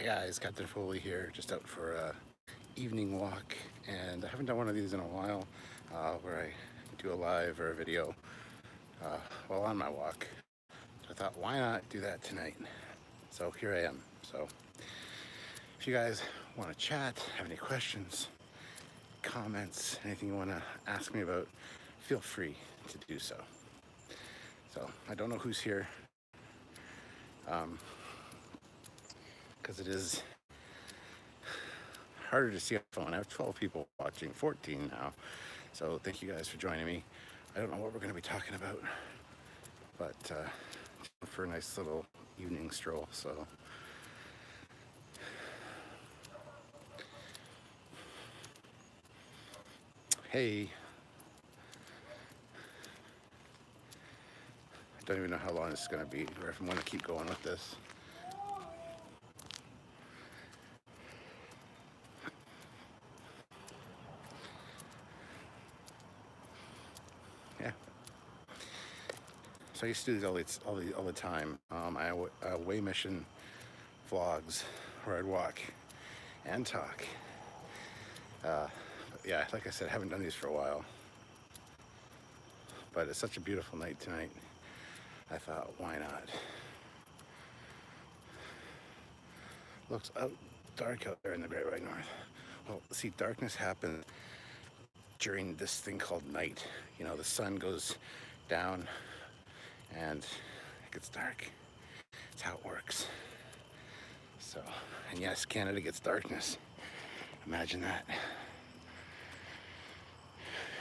Hey guys, Captain Foley here, just out for a evening walk, and I haven't done one of these in a while, where I do a live or a video while on my walk. So I thought, why not do that tonight? So here I am. So if you guys want to chat, have any questions, comments, anything you want to ask me about, feel free to do so. So I don't know who's here, because it is harder to see on the phone. I have 12 people watching, 14 now. So thank you guys for joining me. I don't know what we're going to be talking about, but for a nice little evening stroll. So hey, I don't even know how long this is going to be, or if I'm going to keep going with this. Yeah. So I used to do these all the time. I away mission vlogs where I'd walk and talk. But yeah, like I said, I haven't done these for a while. But it's such a beautiful night tonight. I thought, why not? Looks dark out there in the Great White North. Well, see, darkness happens during this thing called night. You know, the sun goes down and it gets dark. That's how it works. So, and yes, Canada gets darkness. Imagine that.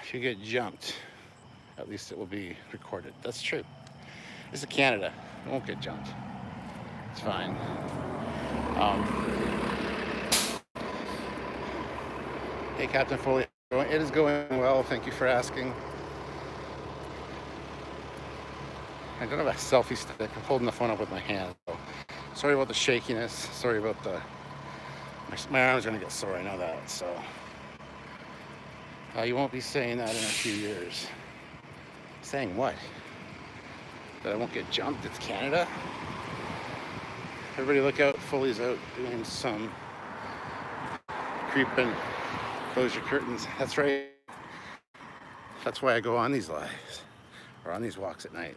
If you get jumped, at least it will be recorded. That's true. This is Canada. It won't get jumped. It's fine. Hey, Captain Foley. It is going well. Thank you for asking. I don't have a selfie stick. I'm holding the phone up with my hand. So sorry about the shakiness. Sorry about my arm's gonna get sore. I know that. So you won't be saying that in a few years. Saying what? That I won't get jumped? It's Canada. Everybody look out. Foley's out doing some creeping. Close your curtains. That's right. That's why I go on these lives or on these walks at night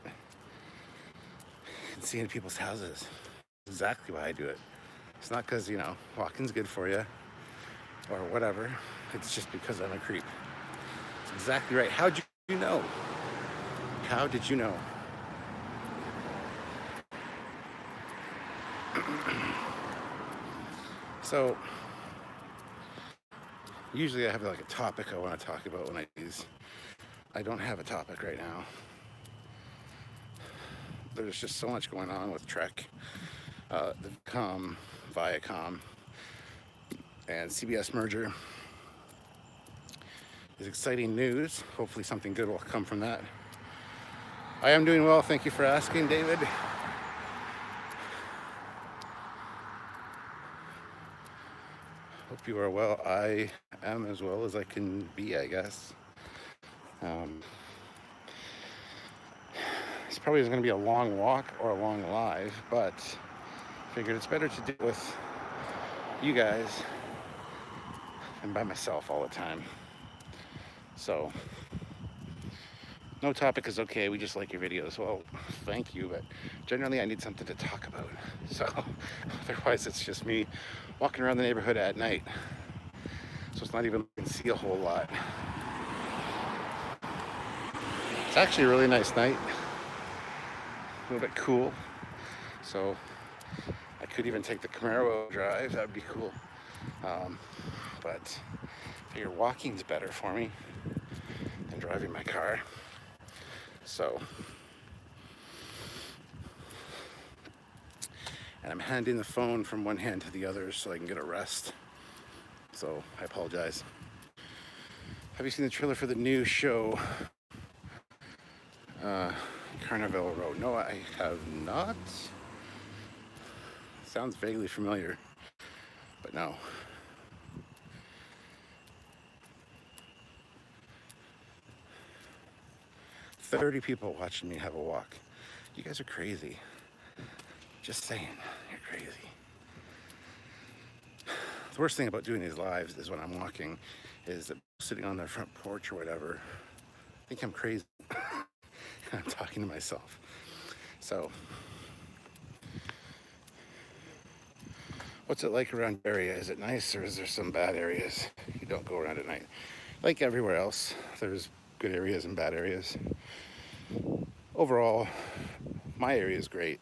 and see into people's houses. Exactly why I do it. It's not because, you know, walking's good for you or whatever. It's just because I'm a creep. It's exactly right. How'd you know? How did you know? So usually I have like a topic I want to talk about when I do these. I don't have a topic right now. There's just so much going on with Trek, the Viacom, and CBS merger is exciting news. Hopefully something good will come from that. I am doing well. Thank you for asking, David. Hope you are well. I am as well as I can be, I guess. This probably is going to be a long walk or a long live, but figured it's better to do with you guys than by myself all the time. So no topic is okay. We just like your videos. Well, thank you, but generally I need something to talk about. So otherwise it's just me walking around the neighborhood at night. So it's not even you can see a whole lot. It's actually a really nice night. A little bit cool. So I could even take the Camaro drive. That would be cool. But I figure walking's better for me than driving my car. So, and I'm handing the phone from one hand to the other so I can get a rest. So I apologize. Have you seen the trailer for the new show, Carnival Row? No, I have not. Sounds vaguely familiar, but no. "30 people watching me have a walk. You guys are crazy. Just saying, you're crazy. The worst thing about doing these lives is when I'm walking, is that sitting on their front porch or whatever, I think I'm crazy. I'm talking to myself. So, what's it like around your area? Is it nice, or is there some bad areas you don't go around at night? Like everywhere else, there's good areas and bad areas. Overall, my area is great.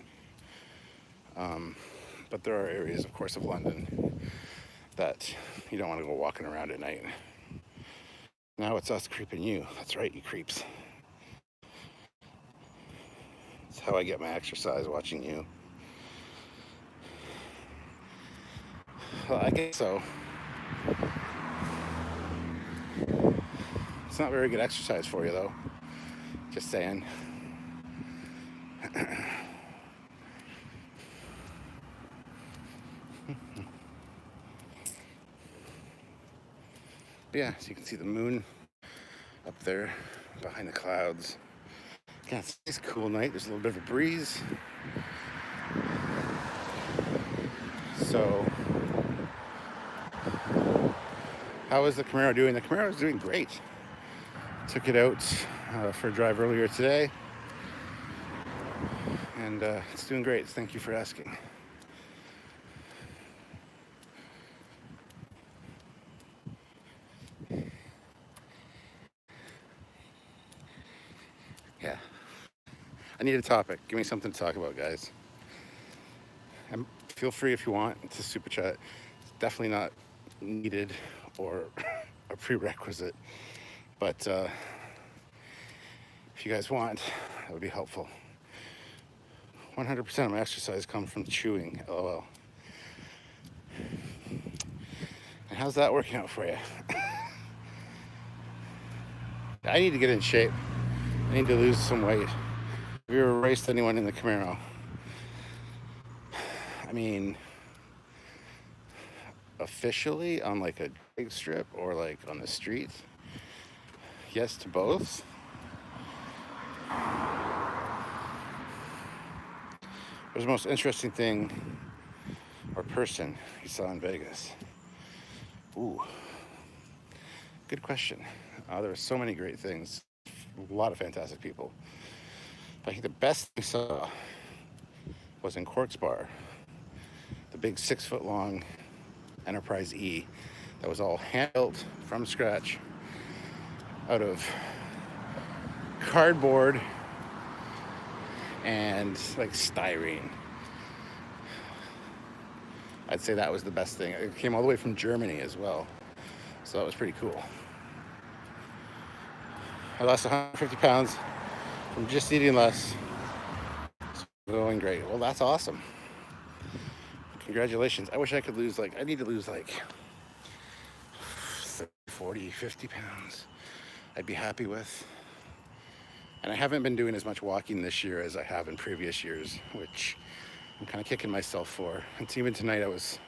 But there are areas, of course, of London that you don't want to go walking around at night. Now it's us creeping you. That's right, you creeps. That's how I get my exercise, watching you. Well, I guess so. It's not very good exercise for you, though. Just saying. Yeah, so you can see the moon up there behind the clouds. Yeah, it's a nice cool night. There's a little bit of a breeze. So, how is the Camaro doing? The Camaro is doing great. Took it out for a drive earlier today, and it's doing great. Thank you for asking. Yeah. I need a topic. Give me something to talk about, guys. And feel free if you want to super chat. It's definitely not needed or a prerequisite, but if you guys want, that would be helpful. 100% of my exercise comes from chewing, lol. And how's that working out for you? I need to get in shape. I need to lose some weight. Have you ever raced anyone in the Camaro? I mean, officially on like a drag strip or like on the street? Yes to both. What's the most interesting thing or person you saw in Vegas? Ooh, good question. There were so many great things. A lot of fantastic people. But I think the best thing I saw was in Cork's Bar. The big 6-foot long Enterprise E that was all hand-built from scratch out of cardboard and like styrene. I'd say that was the best thing. It came all the way from Germany as well, so that was pretty cool. I lost 150 pounds from just eating less. It's going great. Well, that's awesome. Congratulations. I wish I could lose I need to lose 30, 40, 50 pounds. I'd be happy with. And I haven't been doing as much walking this year as I have in previous years, which I'm kind of kicking myself for. And even tonight I was,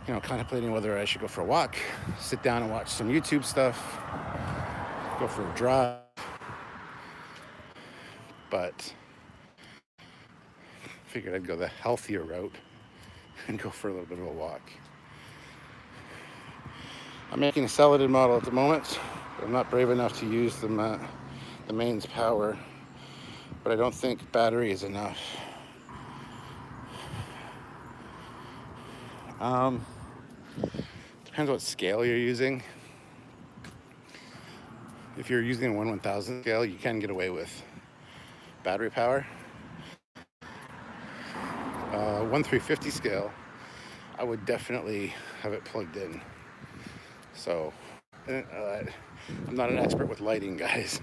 contemplating whether I should go for a walk, sit down and watch some YouTube stuff, go for a drive. But figured I'd go the healthier route and go for a little bit of a walk. I'm making a celaded model at the moment. I'm not brave enough to use the mains power, but I don't think battery is enough. Depends what scale you're using. If you're using a 1/1000 scale, you can get away with battery power. 1/350 scale, I would definitely have it plugged in. So, I'm not an expert with lighting, guys.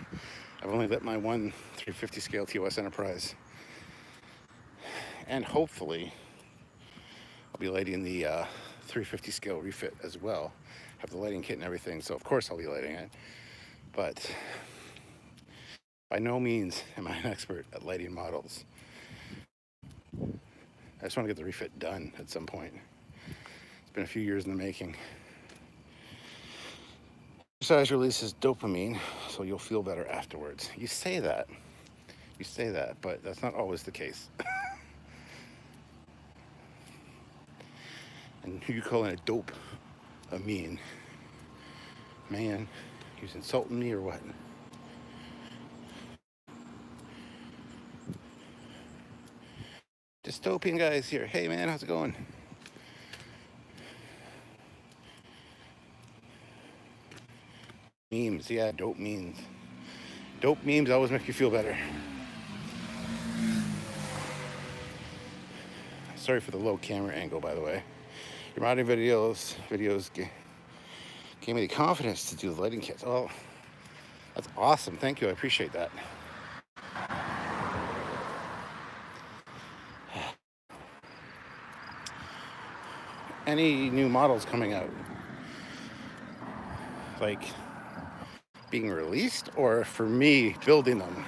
I've only lit my 1/350 scale TOS Enterprise. And hopefully, I'll be lighting the 350 scale refit as well. Have the lighting kit and everything, so of course I'll be lighting it. But by no means am I an expert at lighting models. I just want to get the refit done at some point. It's been a few years in the making. Exercise releases dopamine, so you'll feel better afterwards. You say that, but that's not always the case. And who you calling a dope? A mean man? He's insulting me or what? Dystopian guys here. Hey man, how's it going? Memes, yeah, dope memes. Dope memes always make you feel better. Sorry for the low camera angle, by the way. Your modding videos gave me the confidence to do the lighting kits. Oh, that's awesome. Thank you. I appreciate that. Any new models coming out? Like being released, or for me building them?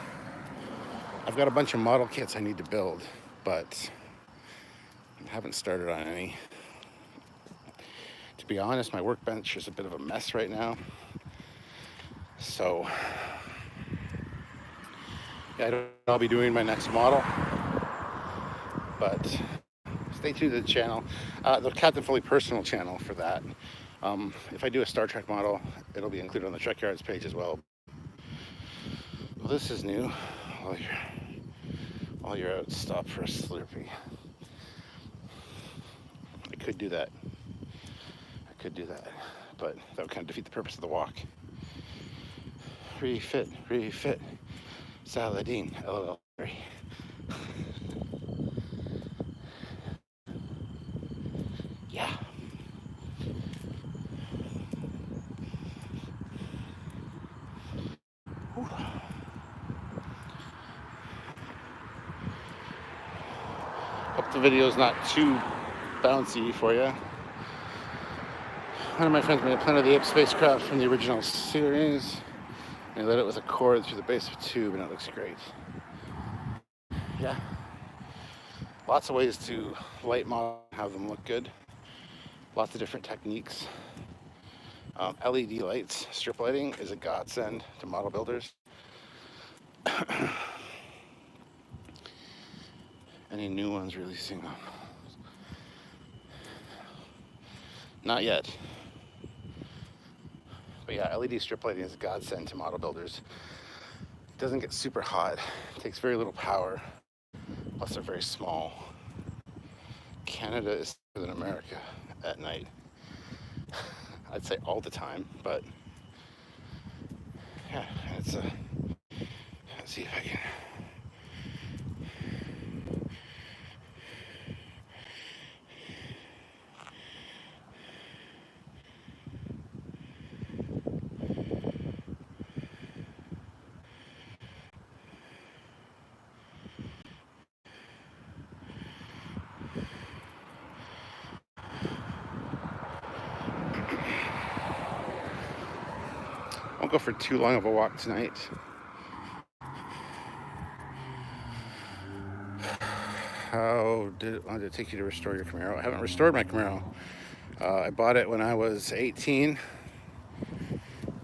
I've got a bunch of model kits I need to build, but I haven't started on any. To be honest, my workbench is a bit of a mess right now. So yeah, I don't know I'll be doing my next model, but stay tuned to the channel, the Captain Foley personal channel for that. If I do a Star Trek model, it'll be included on the Trekyards page as well. Well, this is new. While you're out, stop for a Slurpee. I could do that, but that would kind of defeat the purpose of the walk. Refit, Saladin, LOL. Yeah. Ooh. Hope the video's not too bouncy for you. One of my friends made a Planet of the Apes spacecraft from the original series. And he lit it with a cord through the base of a tube, and it looks great. Yeah. Lots of ways to light model, have them look good. Lots of different techniques. LED lights, strip lighting is a godsend to model builders. Any new ones releasing them? Not yet. But yeah, LED strip lighting is a godsend to model builders. It doesn't get super hot. It takes very little power. Plus they're very small. Canada is better than America at night. I'd say all the time, but yeah, it's a, let's see if I can. Won't go for too long of a walk tonight. How did it take you to restore your Camaro? I haven't restored my Camaro. I bought it when I was 18,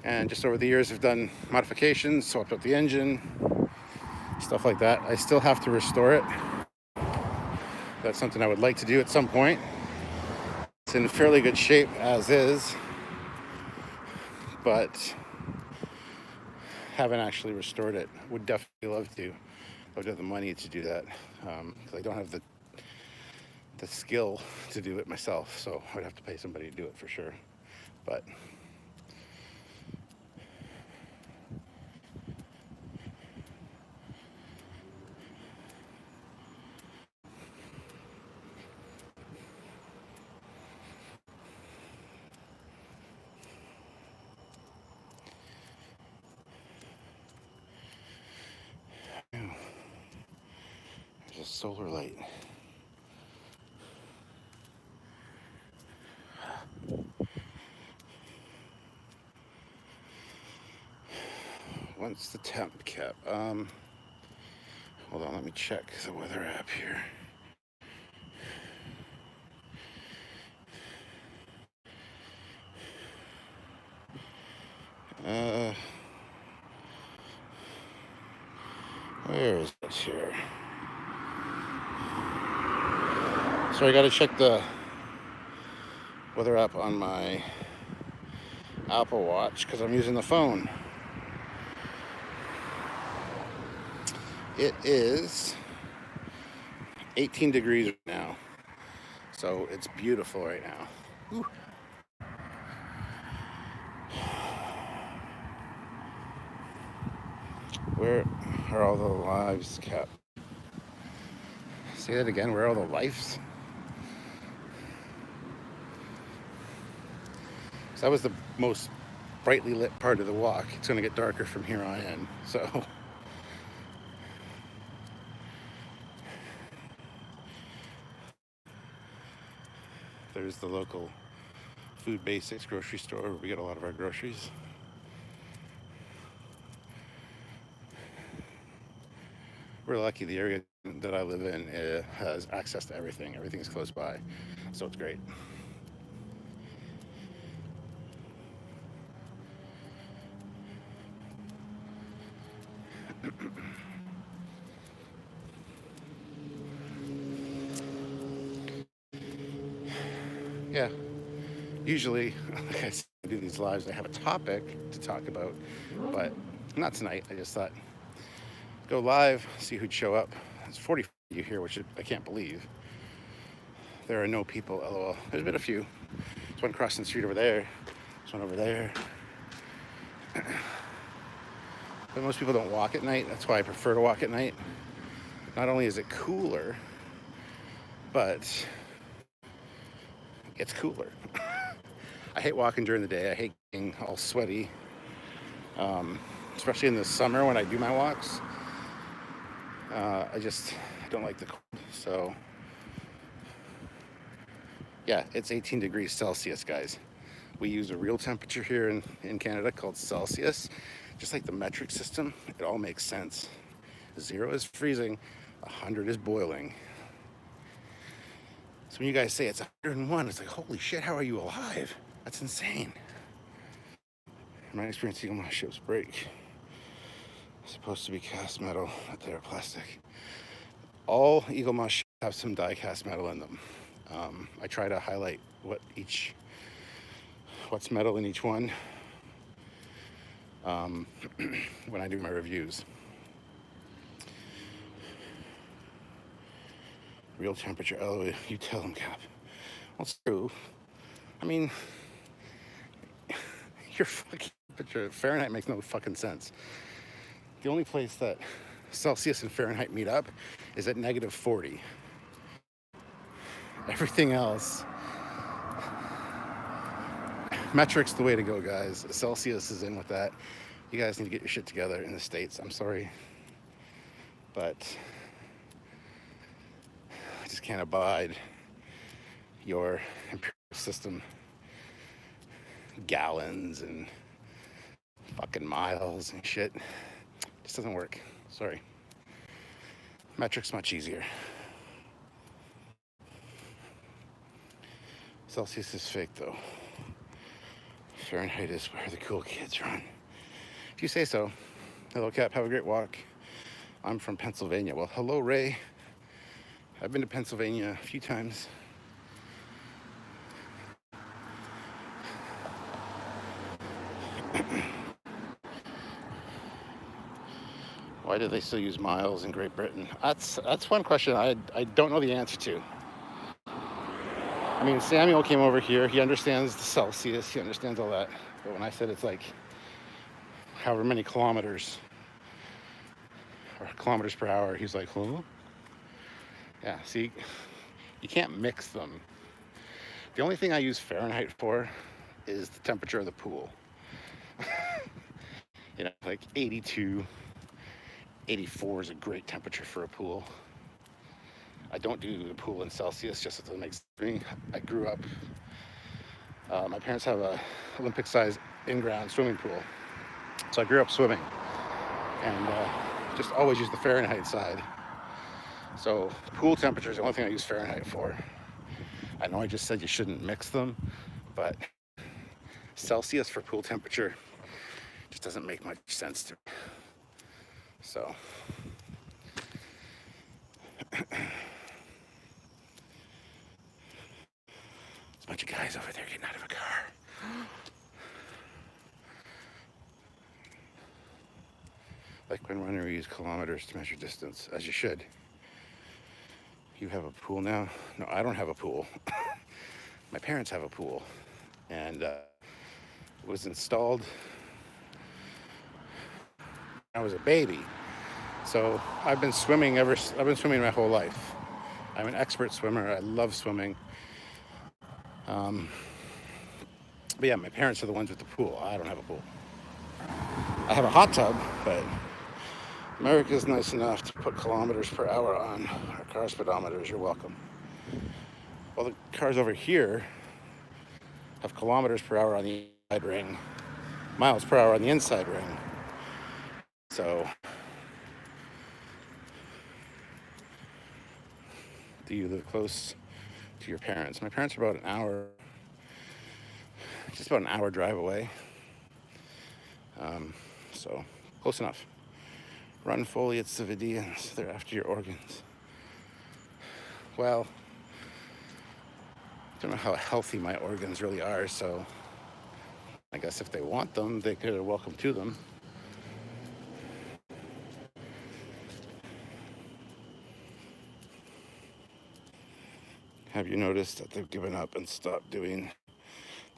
and just over the years I've done modifications, swapped out the engine, stuff like that. I still have to restore it. That's something I would like to do at some point. It's in fairly good shape as is, but haven't actually restored it. Would definitely love to. I would have the money to do that, because I don't have the skill to do it myself, so I would have to pay somebody to do it for sure. But there's a solar light. What's the temp cap? Hold on, let me check the weather app here. Where is this here? So I gotta check the weather app on my Apple Watch because I'm using the phone. It is 18 degrees right now, so it's beautiful right now. Whew. Where are all the lives kept? Say that again. Where are all the lives? So that was the most brightly lit part of the walk. It's going to get darker from here on in. So there's the local Food Basics grocery store where we get a lot of our groceries. We're lucky. The area that I live in has access to everything. Everything's close by, so it's great. Yeah, usually, like I said, I do these lives. I have a topic to talk about, but not tonight. I just thought go live, see who'd show up. There's 40 of you here, which I can't believe. There are no people, lol. There's been a few. There's one crossing the street over there. There's one over there. But most people don't walk at night. That's why I prefer to walk at night. Not only is it cooler, but it's cooler. I hate walking during the day. I hate getting all sweaty, especially in the summer when I do my walks. I don't like the cold. So, yeah, it's 18 degrees Celsius, guys. We use a real temperature here in Canada called Celsius. Just like the metric system, it all makes sense. 0 is freezing, 100 is boiling. So when you guys say it's 101, it's like, holy shit, how are you alive? That's insane. In my experience, Eagle Moss ships break. It's supposed to be cast metal, but they're plastic. All Eagle Moss ships have some die cast metal in them. I try to highlight what's metal in each one when I do my reviews. Real temperature, oh, you tell them, Cap. Well, it's true. I mean, your fucking temperature, Fahrenheit makes no fucking sense. The only place that Celsius and Fahrenheit meet up is at -40. Everything else, metric's the way to go, guys. Celsius is in with that. You guys need to get your shit together in the States. I'm sorry, but I just can't abide your imperial system gallons and fucking miles and shit. Just doesn't work. Sorry. Metric's much easier. Celsius is fake though. Fahrenheit is where the cool kids run. If you say so. Hello, Cap. Have a great walk. I'm from Pennsylvania. Well, hello, Ray. I've been to Pennsylvania a few times. Why do they still use miles in Great Britain? That's one question I don't know the answer to. I mean, Samuel came over here. He understands the Celsius. He understands all that. But when I said it's like however many kilometers or kilometers per hour, he's like, huh? Yeah, see, you can't mix them. The only thing I use Fahrenheit for is the temperature of the pool. You know, like 82, 84 is a great temperature for a pool. I don't do the pool in Celsius just as it makes me. I grew up, my parents have a Olympic-sized in-ground swimming pool. So I grew up swimming and just always use the Fahrenheit side. So pool temperature is the only thing I use Fahrenheit for. I know I just said you shouldn't mix them, but Celsius for pool temperature just doesn't make much sense to me. So it's Bunch of guys over there getting out of a car. Like when runners use kilometers to measure distance, as you should. You have a pool now? No, I don't have a pool. My parents have a pool, and it was installed when I was a baby. So I've been swimming my whole life. I'm an expert swimmer. I love swimming. But yeah, my parents are the ones with the pool. I don't have a pool. I have a hot tub, but America's nice enough to put kilometers per hour on our car speedometers. You're welcome. Well, the cars over here have kilometers per hour on the inside ring, miles per hour on the inside ring. So, do you live close to your parents? My parents are about just about an hour drive away. So, close enough. Run Foley, it's the Vidians. They're after your organs. Well, I don't know how healthy my organs really are, so I guess if they want them, they're welcome to them. Have you noticed that they've given up and stopped doing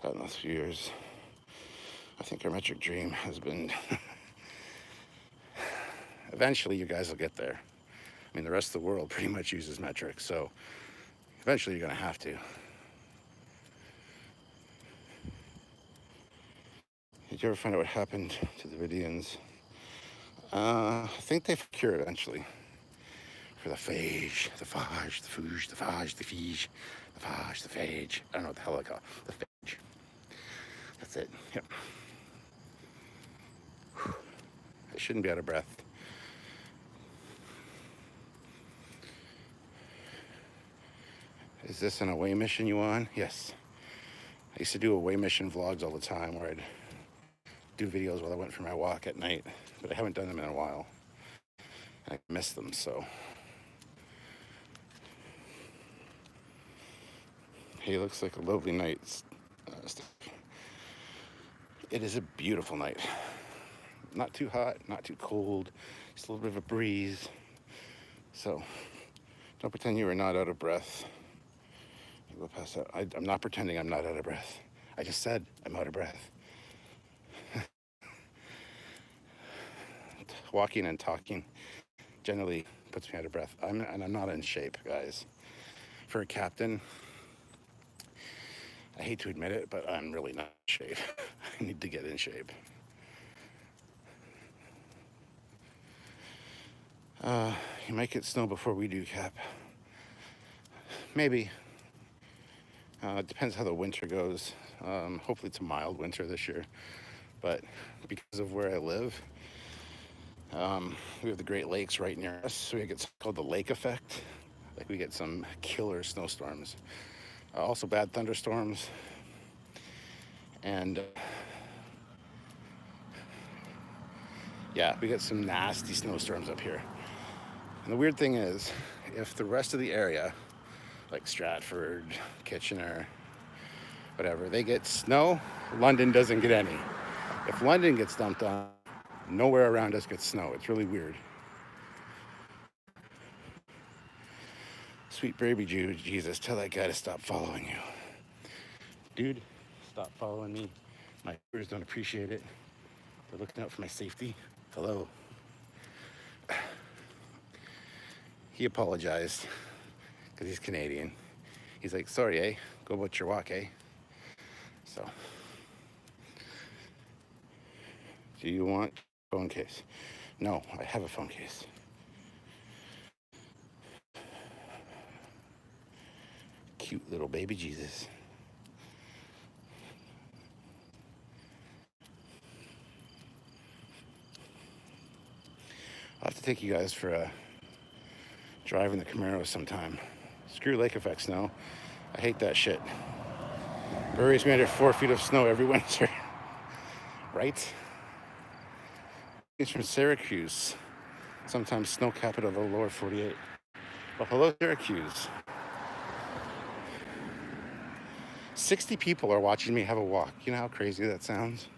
that in the last few years? I think our metric dream has been... Eventually, you guys will get there. I mean, the rest of the world pretty much uses metric, so eventually you're going to have to. Did you ever find out what happened to the Vidians? I think they've cured eventually. For the phage, the phage, the fooge, the phage, the phage, the phage, the phage. I don't know what the hell I call it. The phage. That's it. Yep. Whew. I shouldn't be out of breath. Is this an away mission you on? Yes. I used to do away mission vlogs all the time where I'd do videos while I went for my walk at night, but I haven't done them in a while. I miss them, so. Hey, looks like a lovely night. It is a beautiful night. Not too hot, not too cold, just a little bit of a breeze. So, don't pretend you are not out of breath. You go past that. I'm not pretending I'm not out of breath. I just said I'm out of breath. Walking and talking generally puts me out of breath. I'm not in shape, guys. For a captain, I hate to admit it, but I'm really not in shape. I need to get in shape. You might get snow before we do, Cap. Maybe. It depends how the winter goes. Hopefully it's a mild winter this year. But because of where I live, we have the Great Lakes right near us, so we get something called the lake effect. Like we get some killer snowstorms. Also bad thunderstorms. And yeah, we get some nasty snowstorms up here. And the weird thing is, if the rest of the area, like Stratford, Kitchener, whatever, they get snow, London doesn't get any. If London gets dumped on, nowhere around us gets snow. It's really weird. Sweet baby Jesus, tell that guy to stop following you. Dude, stop following me. My viewers don't appreciate it. They're looking out for my safety. Hello. He apologized because he's Canadian. He's like, sorry, eh? Go about your walk, eh? So, do you want a phone case? No, I have a phone case. Cute little baby Jesus. I'll have to take you guys for a drive in the Camaro sometime. Screw lake effect snow. I hate that shit. Buries me under 4 feet of snow every winter. Right? He's from Syracuse. Sometimes snow capital of the lower 48. Well, hello, Syracuse. 60 people are watching me have a walk. You know how crazy that sounds?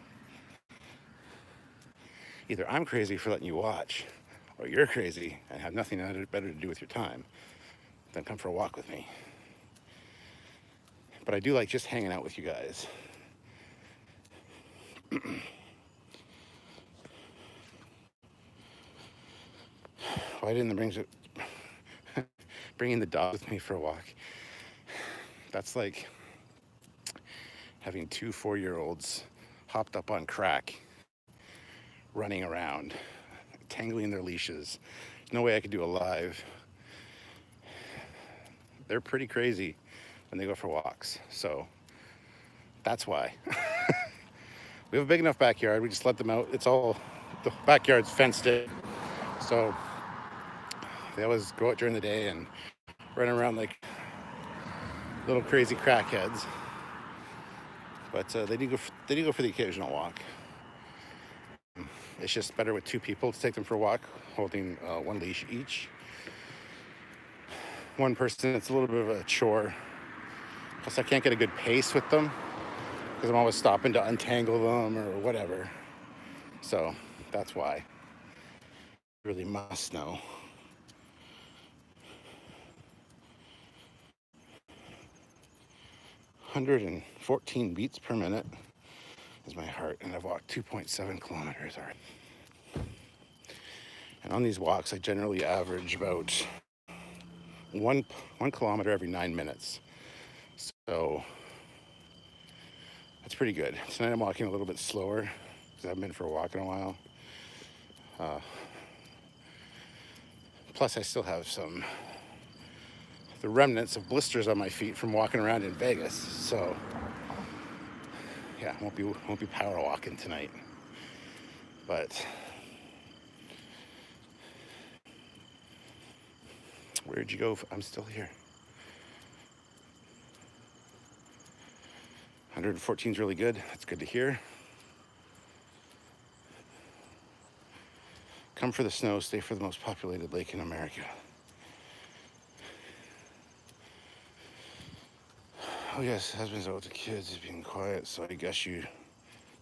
Either I'm crazy for letting you watch, or you're crazy and have nothing better to do with your time than come for a walk with me. But I do like just hanging out with you guys. Why didn't bringing the dog with me for a walk? That's like having two 4-year-olds hopped up on crack, running around, tangling their leashes. There's no way I could do a live. They're pretty crazy when they go for walks, so that's why. We have a big enough backyard. We just let them out. The backyard's fenced in, so they always go out during the day and run around like little crazy crackheads. But they do go for the occasional walk. It's just better with two people to take them for a walk, holding one leash each. One person, it's a little bit of a chore. Plus, I can't get a good pace with them because I'm always stopping to untangle them or whatever. So that's why. You really must know. "114 beats per minute is my heart, and I've walked 2.7 kilometers already. And on these walks, I generally average about one kilometer every 9 minutes. So that's pretty good. Tonight I'm walking a little bit slower because I haven't been for a walk in a while. Plus, I still have the remnants of blisters on my feet from walking around in Vegas. So yeah, won't be power walking tonight. But where'd you go? I'm still here. 114 is really good. That's good to hear. Come for the snow, stay for the most populated lake in America. Oh yes, husband's out with the kids, he's being quiet, so I guess you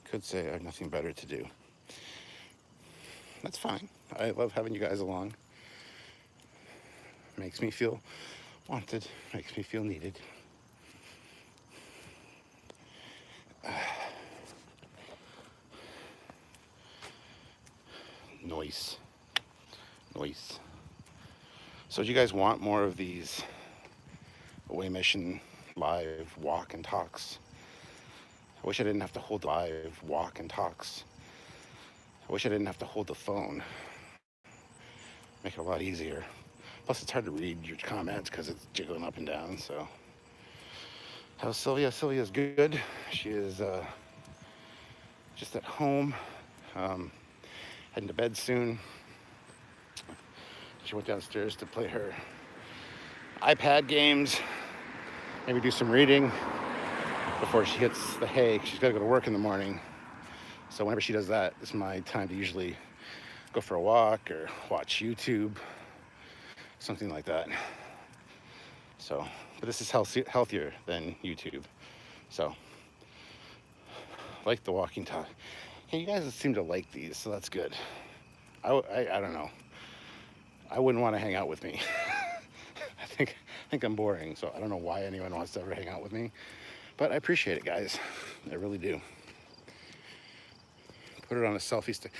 could say I have nothing better to do. That's fine. I love having you guys along. Makes me feel wanted, makes me feel needed. Noise. So do you guys want more of these away mission live walk and talks? I wish I didn't have to hold live walk and talks. I wish I didn't have to hold the phone. Make it a lot easier. Plus it's hard to read your comments because it's jiggling up and down. So how's Sylvia? Sylvia's good. She is just at home, heading to bed soon. She went downstairs to play her iPad games, maybe do some reading before she hits the hay. She's got to go to work in the morning. So whenever she does that, it's my time to usually go for a walk or watch YouTube, something like that. So, but this is healthier than YouTube. So, like the walking talk. Hey, you guys seem to like these, so that's good. I don't know. I wouldn't want to hang out with me. I think I'm boring, so I don't know why anyone wants to ever hang out with me. But I appreciate it, guys. I really do. Put it on a selfie stick.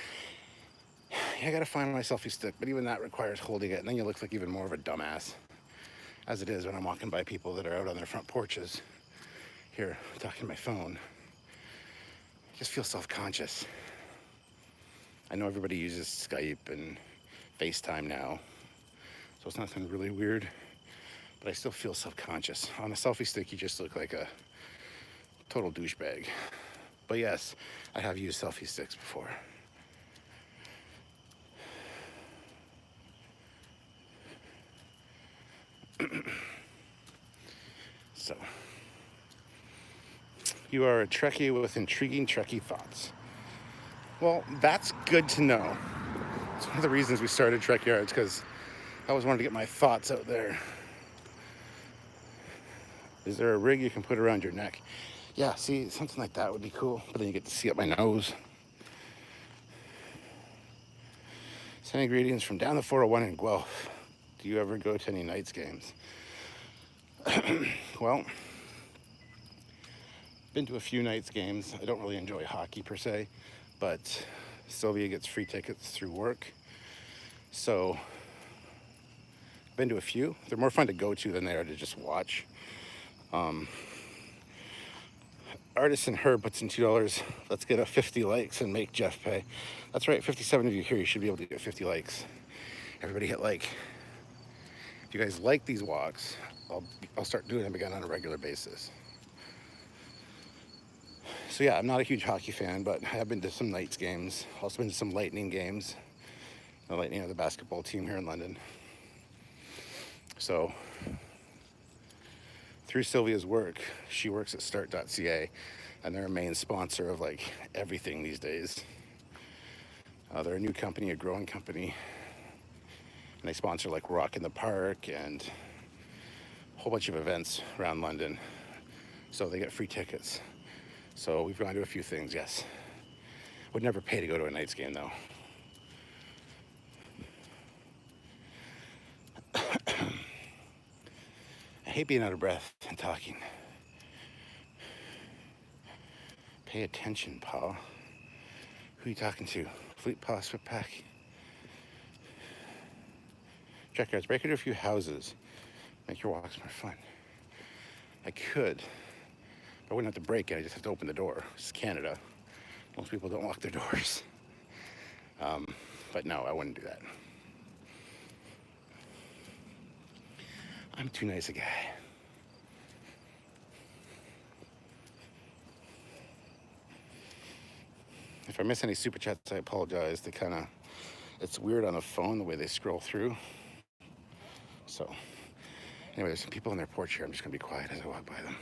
Yeah, I gotta find my selfie stick, but even that requires holding it, and then you look like even more of a dumbass, as it is when I'm walking by people that are out on their front porches, here, talking to my phone. I just feel self-conscious. I know everybody uses Skype and FaceTime now, so it's nothing really weird, but I still feel self-conscious. On a selfie stick, you just look like a total douchebag. But yes, I have used selfie sticks before. So, you are a Trekkie with intriguing Trekkie thoughts. Well, that's good to know. It's one of the reasons we started Trekyards, because I always wanted to get my thoughts out there. Is there a rig you can put around your neck? Yeah, see, something like that would be cool, but then you get to see up my nose. Sending greetings from down the 401 in Guelph. Do you ever go to any Knights games? Well, been to a few Knights games. I don't really enjoy hockey per se, but Sylvia gets free tickets through work. So, been to a few. They're more fun to go to than they are to just watch. Artisan Herb puts in $2. Let's get a 50 likes and make Jeff pay. That's right, 57 of you here. You should be able to get 50 likes. Everybody hit like. If you guys like these walks, I'll start doing them again on a regular basis. So yeah, I'm not a huge hockey fan, but I have been to some Knights games. Also been to some Lightning games. The Lightning are the basketball team here in London. So through Sylvia's work, she works at start.ca, and they're a main sponsor of like everything these days. They're a new company, a growing company, and they sponsor like Rock in the Park and a whole bunch of events around London. So they get free tickets. So we've gone to a few things, yes. Would never pay to go to a Knights game though. I hate being out of breath and talking. Pay attention, Paul. Who are you talking to? Fleet Pass for Pack. Trekyards, break into a few houses. Make your walks more fun. I could. I wouldn't have to break it, I just have to open the door. It's Canada. Most people don't lock their doors. But no, I wouldn't do that. I'm too nice a guy. If I miss any super chats, I apologize. It's weird on the phone the way they scroll through. So, anyway, there's some people on their porch here. I'm just gonna be quiet as I walk by them.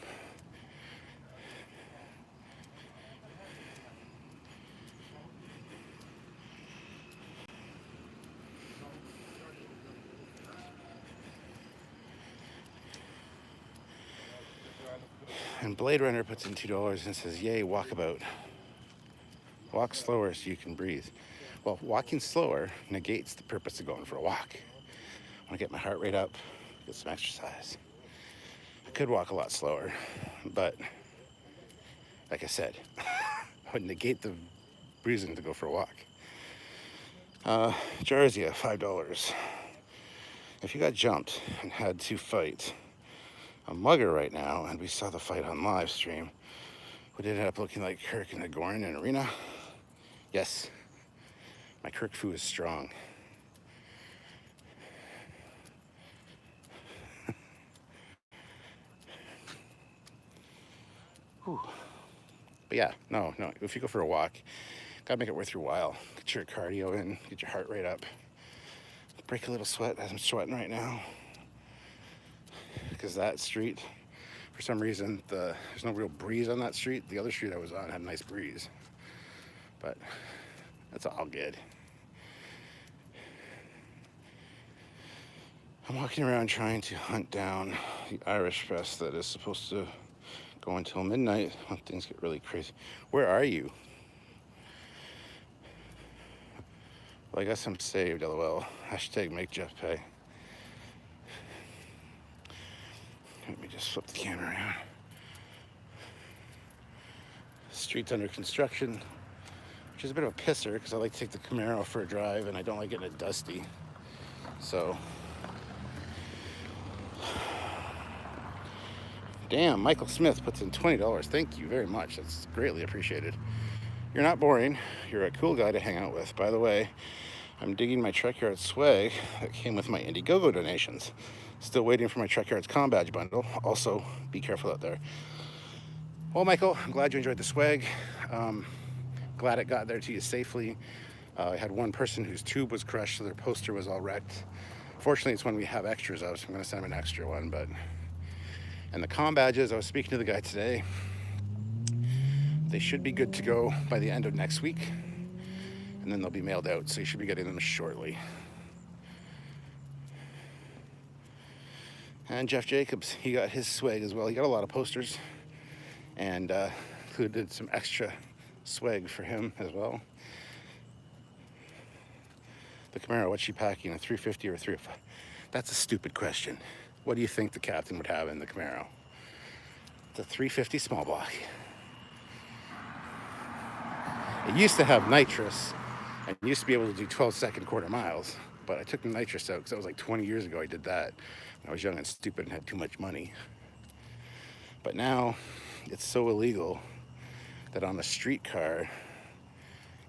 And Blade Runner puts in $2 and says, yay, walkabout. Walk slower so you can breathe. Well, walking slower negates the purpose of going for a walk. I want to get my heart rate up, get some exercise. I could walk a lot slower, but like I said, I would negate the reason to go for a walk. Jarzia, $5. If you got jumped and had to fight a mugger right now, and we saw the fight on live stream, would it end up looking like Kirk and Nagorn in an arena? Yes. My Kirk foo is strong. Whew. But yeah, no. If you go for a walk, gotta make it worth your while. Get your cardio in, get your heart rate up. Break a little sweat as I'm sweating right now. Because that street, for some reason, there's no real breeze on that street. The other street I was on had a nice breeze. But that's all good. I'm walking around trying to hunt down the Irish Fest that is supposed to go until midnight when things get really crazy. Where are you? Well, I guess I'm saved, LOL. Hashtag make Jeff pay. Let me just flip the camera around. Street's under construction, which is a bit of a pisser because I like to take the Camaro for a drive and I don't like getting it dusty. So, damn, Michael Smith puts in $20. Thank you very much. That's greatly appreciated. You're not boring. You're a cool guy to hang out with. By the way, I'm digging my Trekyards swag that came with my Indiegogo donations. Still waiting for my Trekyards Com Badge bundle. Also, be careful out there. Well, Michael, I'm glad you enjoyed the swag. Glad it got there to you safely. I had one person whose tube was crushed, so their poster was all wrecked. Fortunately, it's one we have extras of, so I'm gonna send them an extra one. And the Com Badges, I was speaking to the guy today. They should be good to go by the end of next week, and then they'll be mailed out, so you should be getting them shortly. And Jeff Jacobs, he got his swag as well. He got a lot of posters, and included some extra swag for him as well. The Camaro, what's she packing, a 350 or a 305? That's a stupid question. What do you think the captain would have in the Camaro? It's a 350 small block. It used to have nitrous, and used to be able to do 12-second quarter miles, but I took the nitrous out because that was like 20 years ago I did that. I was young and stupid and had too much money. But now it's so illegal that on a street car,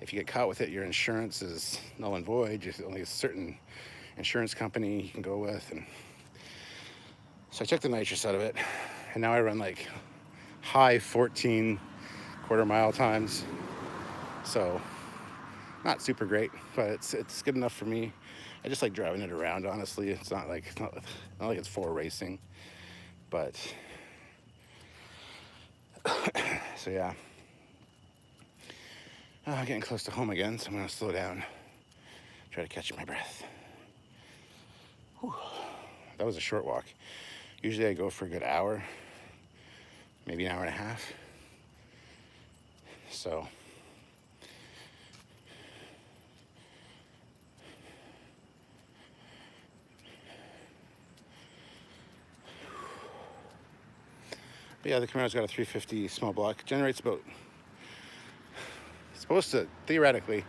if you get caught with it, your insurance is null and void. There's only a certain insurance company you can go with. And so I took the nitrous out of it, and now I run like high 14 quarter mile times. So not super great, but it's good enough for me. I just like driving it around, honestly. It's not like it's for racing, but so yeah. Getting close to home again, so I'm gonna slow down, try to catch my breath. Whew. That was a short walk. Usually I go for a good hour, maybe an hour and a half. So but yeah, the Camaro's got a 350 small block. Generates about, supposed to, theoretically,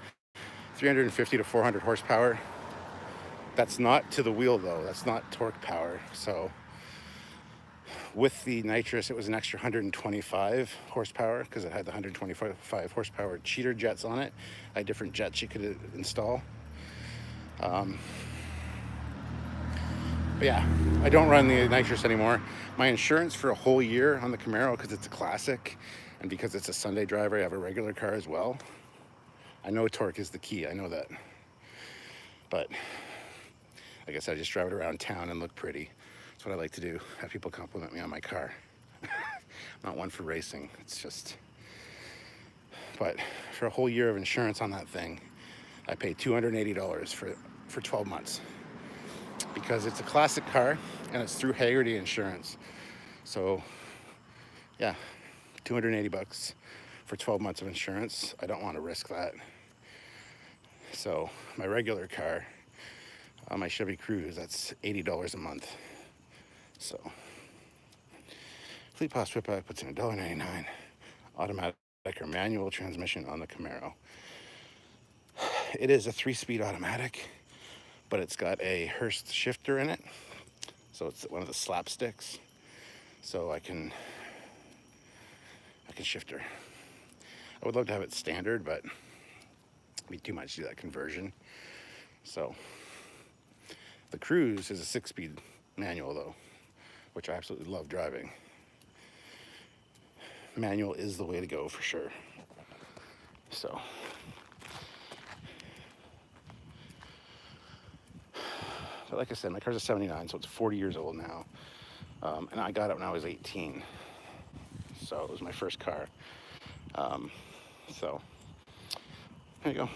350 to 400 horsepower. That's not to the wheel though, that's not torque power. So with the nitrous, it was an extra 125 horsepower because it had the 125 horsepower cheater jets on it. I had different jets you could install. But yeah, I don't run the nitrous anymore. My insurance for a whole year on the Camaro, because it's a classic and because it's a Sunday driver, I have a regular car as well. I know torque is the key, I know that. But like I said, I just drive it around town and look pretty. That's what I like to do, have people compliment me on my car. I'm not one for racing, it's just, but for a whole year of insurance on that thing, I paid $280 for 12 months. Because it's a classic car and it's through Haggerty Insurance. So yeah, $280 for 12 months of insurance. I don't want to risk that. So my regular car, my Chevy Cruze, that's $80 a month. So Fleet Pass Whipback puts in $1.99. Automatic or manual transmission on the Camaro. It is a 3-speed automatic, but it's got a Hurst shifter in it. So it's one of the slapsticks. So I can shift her. I would love to have it standard, but it'd be too much to do that conversion. So the Cruze is a 6-speed manual though, which I absolutely love driving. Manual is the way to go for sure. So like I said, my car's a 79, so it's 40 years old now. And I got it when I was 18. So it was my first car. So there you go.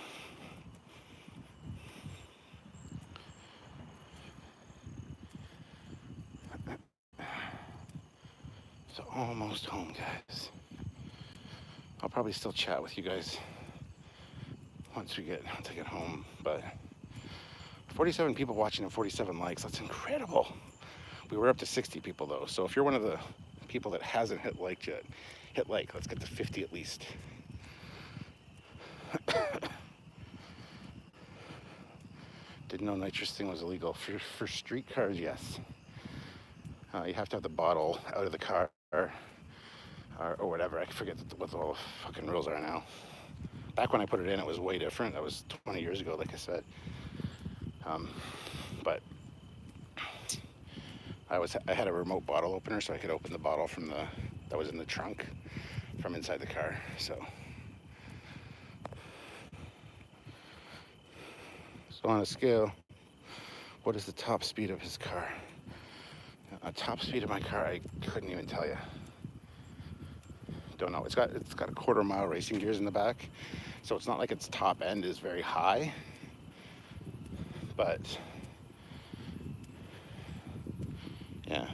So almost home, guys. I'll probably still chat with you guys once I get home, but 47 people watching and 47 likes, that's incredible. We were up to 60 people though, so if you're one of the people that hasn't hit like yet, hit like. Let's get to 50 at least. Didn't know nitrous thing was illegal. For street cars, yes. You have to have the bottle out of the car or whatever. I forget what all the fucking rules are now. Back when I put it in, it was way different. That was 20 years ago, like I said. But I had a remote bottle opener, so I could open the bottle that was in the trunk from inside the car. So on a scale, what is the top speed of his car? Top speed of my car, I couldn't even tell you. Don't know. It's got a quarter-mile racing gears in the back, so it's not like its top end is very high, but yeah,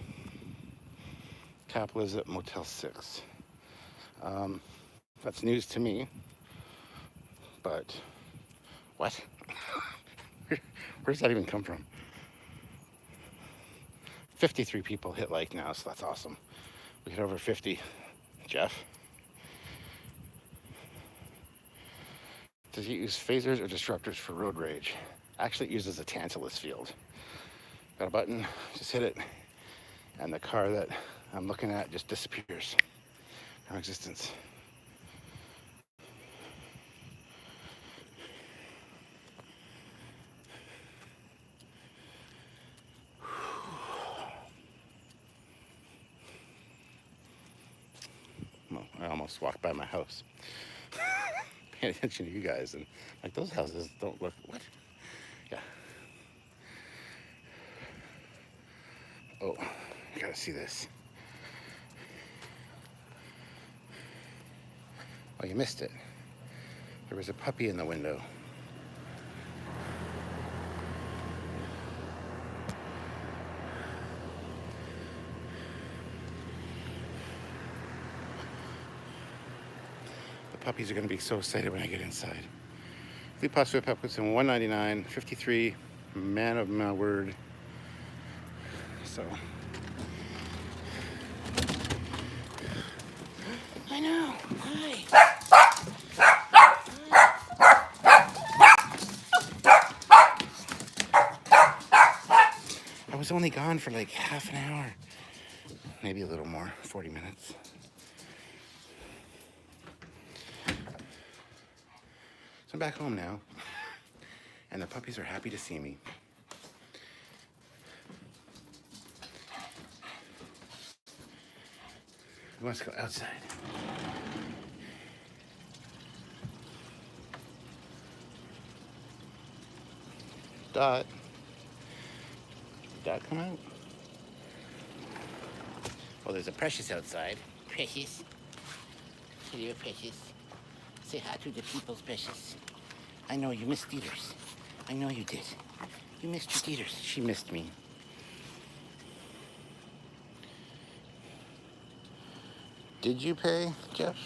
Cap lives at Motel 6. That's news to me, but what? Where's that even come from? 53 people hit like now, so that's awesome. We hit over 50. Jeff? Does it use phasers or disruptors for road rage? Actually, it uses a Tantalus field. Got a button, just hit it, and the car that I'm looking at just disappears. No existence. Well, I almost walked by my house. Paying attention to you guys, and like, those houses don't look, what? Yeah. Oh, you gotta see this. Oh, you missed it. There was a puppy in the window. The puppies are gonna be so excited when I get inside. Fleet Pasta Puppets in 199, 53, man of my word. So, I know. Hi. I was only gone for like half an hour, maybe a little more, 40 minutes. So I'm back home now, and the puppies are happy to see me. Who wants to go outside? Dot. Dot, come out. Well, there's a Precious outside. Precious. Hello, Precious. Say hi to the people's Precious. I know you missed Dieters. I know you did. You missed your Dieters. She missed me. Did you pay, Jeff?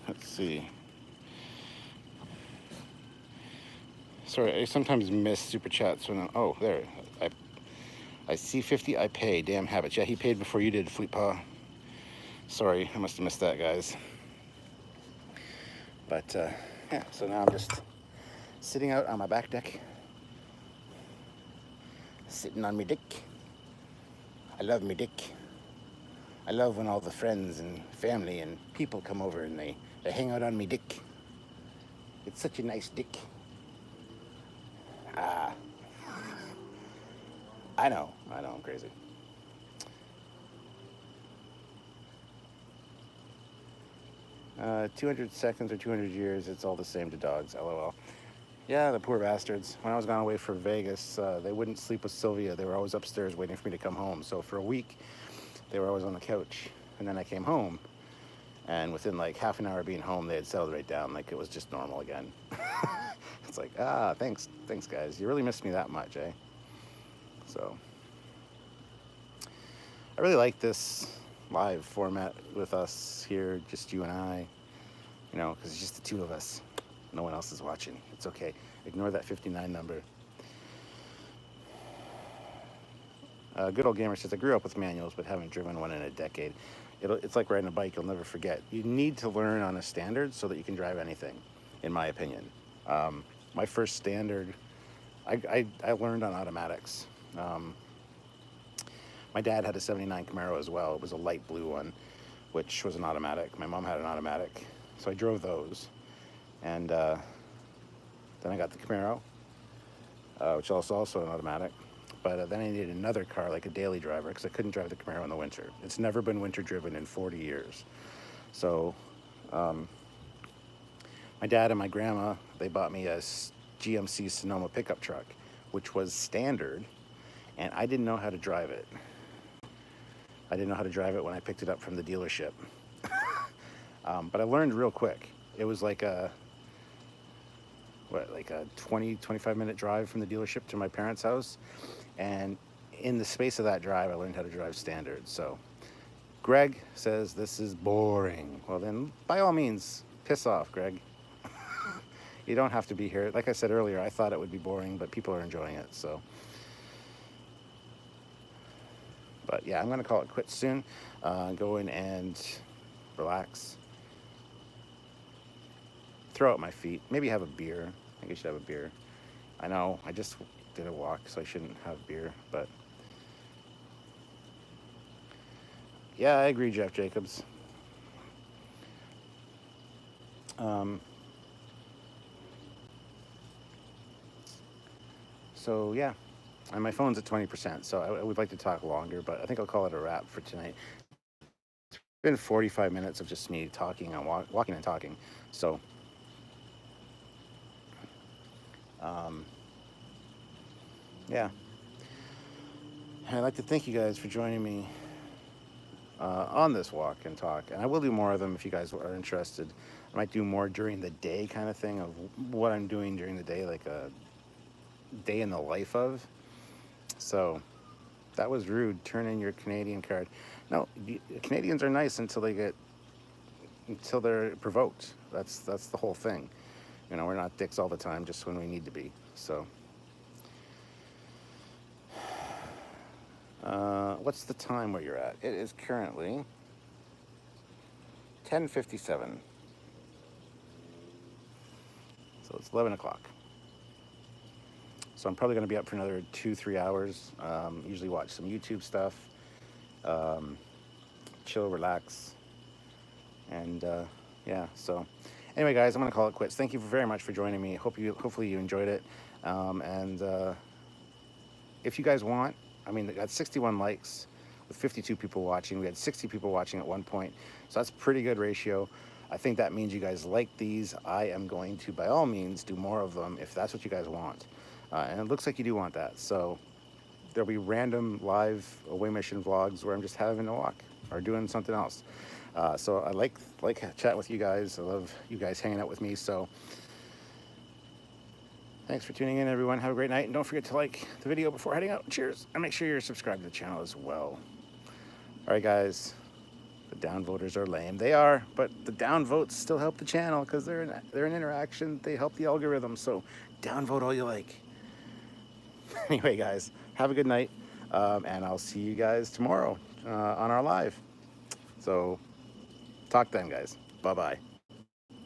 Let's see. Sorry, I sometimes miss super chats when oh, there. I see 50, I pay. Damn habits. Yeah, he paid before you did, Fleet Paw. Sorry, I must have missed that, guys. But, yeah, so now I'm just sitting out on my back deck. Sitting on me dick. I love me dick. I love when all the friends and family and people come over and they hang out on me dick. It's such a nice dick. Ah. I know, I'm crazy. Uh, 200 seconds or 200 years, it's all the same to dogs, LOL. Yeah, the poor bastards. When I was gone away for Vegas, they wouldn't sleep with Sylvia. They were always upstairs waiting for me to come home. So for a week, they were always on the couch. And then I came home, and within like half an hour of being home, they had settled right down like it was just normal again. It's like, thanks guys. You really missed me that much, eh? So, I really like this live format with us here, just you and I, you know, because it's just the two of us. No one else is watching. It's okay. Ignore that 59 number. Good old gamer says, I grew up with manuals, but haven't driven one in a decade. It's like riding a bike. You'll never forget. You need to learn on a standard so that you can drive anything, in my opinion. My first standard, I learned on automatics. My dad had a 79 Camaro as well. It was a light blue one, which was an automatic. My mom had an automatic, so I drove those. And then I got the Camaro, which was also an automatic. But then I needed another car, like a daily driver, because I couldn't drive the Camaro in the winter. It's never been winter driven in 40 years. So my dad and my grandma, they bought me a GMC Sonoma pickup truck, which was standard, and I didn't know how to drive it. I didn't know how to drive it when I picked it up from the dealership. But I learned real quick. It was like a 20, 25 minute drive from the dealership to my parents' house. And in the space of that drive, I learned how to drive standard. So Greg says this is boring. Well, then by all means, piss off, Greg. You don't have to be here. Like I said earlier, I thought it would be boring, but people are enjoying it. So, but yeah, I'm going to call it quits soon. Go in and relax. Throw out my feet. Maybe have a beer. I think I should have a beer. I know, I just did a walk, so I shouldn't have beer, but yeah, I agree, Jeff Jacobs. So yeah, and my phone's at 20%, so I would like to talk longer, but I think I'll call it a wrap for tonight. It's been 45 minutes of just me talking and walking and talking. So yeah, and I'd like to thank you guys for joining me on this walk and talk, and I will do more of them if you guys are interested. I might do more during the day kind of thing of what I'm doing during the day, like a day in the life of. So that was rude. Turn in your Canadian card. No, Canadians are nice until they're provoked. That's the whole thing. You know, we're not dicks all the time, just when we need to be. So what's the time where you're at? It is currently 10:57. So it's 11 o'clock. So I'm probably going to be up for another 2-3 hours. Usually watch some YouTube stuff, chill, relax, and yeah. So anyway, guys, I'm going to call it quits. Thank you very much for joining me. Hopefully you enjoyed it. And if you guys want, I mean, I got 61 likes with 52 people watching. We had 60 people watching at one point, so that's a pretty good ratio. I think that means you guys like these. I am going to, by all means, do more of them if that's what you guys want. And it looks like you do want that. So there'll be random live away mission vlogs where I'm just having a walk or doing something else. So I like chatting with you guys. I love you guys hanging out with me. So thanks for tuning in, everyone. Have a great night. And don't forget to like the video before heading out. Cheers. And make sure you're subscribed to the channel as well. All right, guys. The downvoters are lame. They are, but the downvotes still help the channel because they're an interaction. They help the algorithm. So downvote all you like. Anyway, guys, have a good night, and I'll see you guys tomorrow on our live. So talk then, guys. Bye-bye.